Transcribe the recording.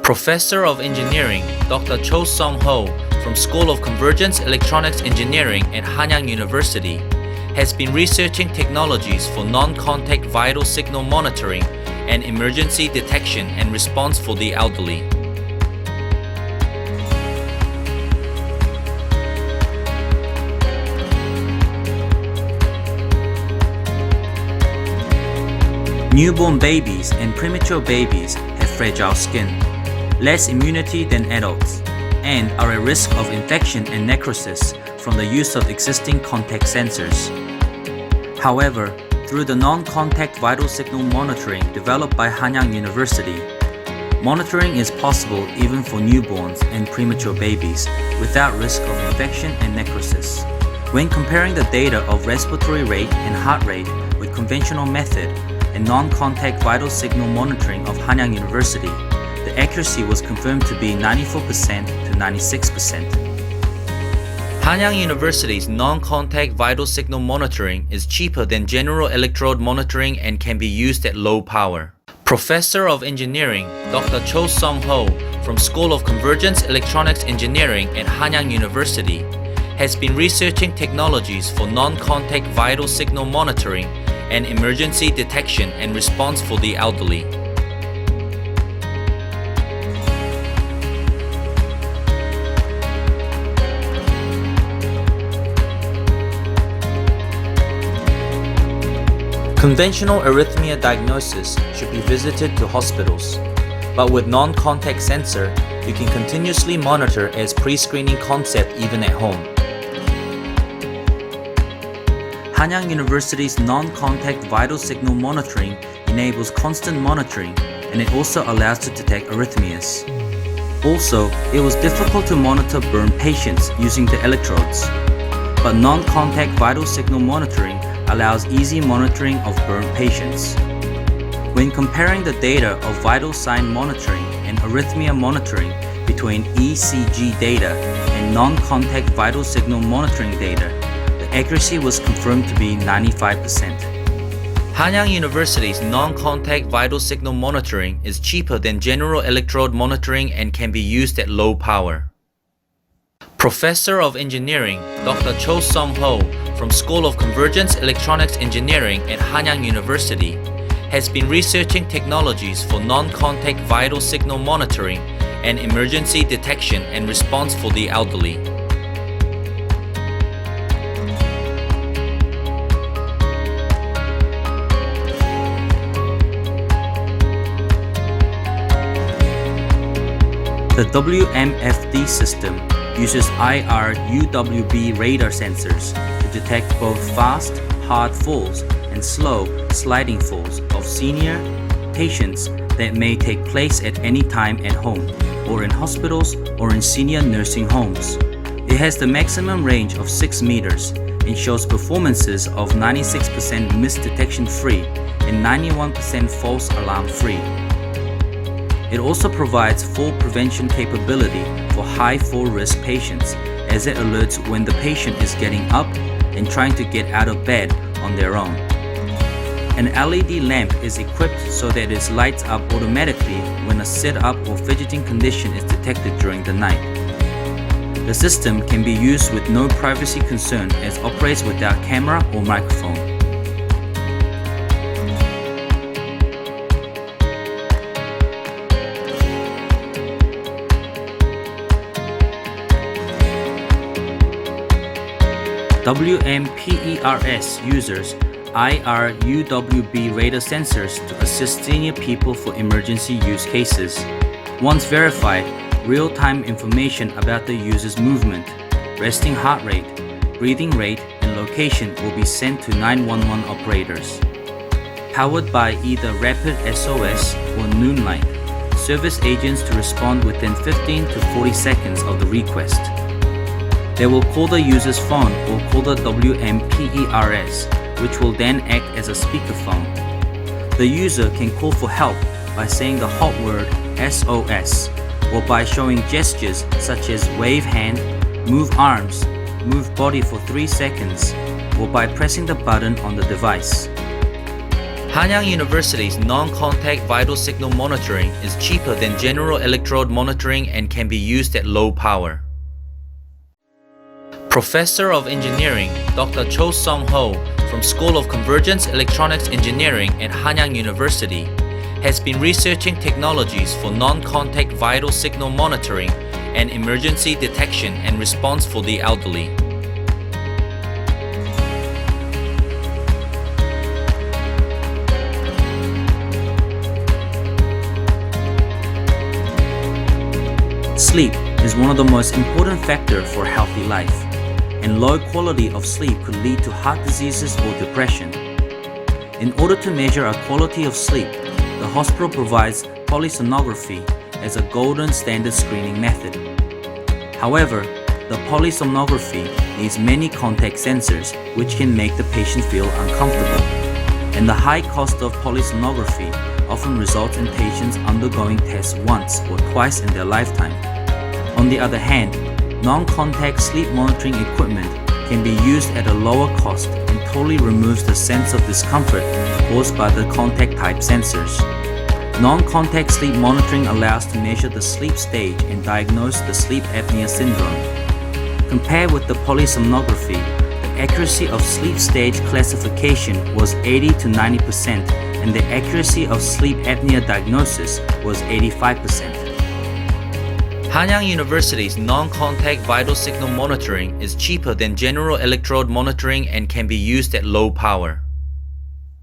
Professor of Engineering Dr. Cho Song-ho from School of Convergence Electronics Engineering at Hanyang University has been researching technologies for non-contact vital signal monitoring and emergency detection and response for the elderly. Newborn babies and premature babies have fragile skin, less immunity than adults, and are at risk of infection and necrosis from the use of existing contact sensors. However, through the non-contact vital signal monitoring developed by Hanyang University, monitoring is possible even for newborns and premature babies without risk of infection and necrosis. When comparing the data of respiratory rate and heart rate with conventional method and non-contact vital signal monitoring of Hanyang University, the accuracy was confirmed to be 94% to 96%. Hanyang University's non-contact vital signal monitoring is cheaper than general electrode monitoring and can be used at low power. Professor of Engineering Dr. Cho Song-ho from School of Convergence Electronics Engineering at Hanyang University has been researching technologies for non-contact vital signal monitoring and emergency detection and response for the elderly. Conventional arrhythmia diagnosis should be visited to hospitals, but with non-contact sensor, you can continuously monitor as pre-screening concept even at home. Hanyang University's non-contact vital signal monitoring enables constant monitoring, and it also allows to detect arrhythmias. Also, it was difficult to monitor burn patients using the electrodes, but non-contact vital signal monitoring allows easy monitoring of burn patients. When comparing the data of VitalSign monitoring and arrhythmia monitoring between ECG data and non-contact vital signal monitoring data, accuracy was confirmed to be 95%. Hanyang University's non-contact vital signal monitoring is cheaper than general electrode monitoring and can be used at low power. Professor of Engineering Dr. Cho Song-ho from School of Convergence Electronics Engineering at Hanyang University has been researching technologies for non-contact vital signal monitoring and emergency detection and response for the elderly. The WMFD system uses IR-UWB radar sensors to detect both fast, hard falls and slow, sliding falls of senior patients that may take place at any time at home, or in hospitals, or in senior nursing homes. It has the maximum range of 6 meters and shows performances of 96% misdetection free and 91% false alarm free. It also provides fall prevention capability for high fall risk patients, as it alerts when the patient is getting up and trying to get out of bed on their own. An LED lamp is equipped so that it lights up automatically when a sit-up or fidgeting condition is detected during the night. The system can be used with no privacy concern as operates without camera or microphone. WMPERS uses IR-UWB radar sensors to assist senior people for emergency use cases. Once verified, real-time information about the user's movement, resting heart rate, breathing rate, and location will be sent to 911 operators. Powered by either Rapid SOS or Noonlight, service agents to respond within 15 to 40 seconds of the request. They will call the user's phone or call the WMPERS, which will then act as a speakerphone. The user can call for help by saying the hot word SOS, or by showing gestures such as wave hand, move arms, move body for 3 seconds, or by pressing the button on the device. Hanyang University's non-contact vital signal monitoring is cheaper than general electrode monitoring and can be used at low power. Professor of Engineering Dr. Cho Song-ho from School of Convergence Electronics Engineering at Hanyang University has been researching technologies for non-contact vital signal monitoring and emergency detection and response for the elderly. Sleep is one of the most important factors for healthy life, and low quality of sleep could lead to heart diseases or depression. In order to measure our quality of sleep, the hospital provides polysomnography as a golden standard screening method. However, the polysomnography needs many contact sensors which can make the patient feel uncomfortable, and the high cost of polysomnography often results in patients undergoing tests once or twice in their lifetime. On the other hand, non-contact sleep monitoring equipment can be used at a lower cost and totally removes the sense of discomfort caused by the contact type sensors. Non-contact sleep monitoring allows to measure the sleep stage and diagnose the sleep apnea syndrome. Compared with the polysomnography, the accuracy of sleep stage classification was 80 to 90% and the accuracy of sleep apnea diagnosis was 85%. Hanyang University's non-contact vital signal monitoring is cheaper than general electrode monitoring and can be used at low power.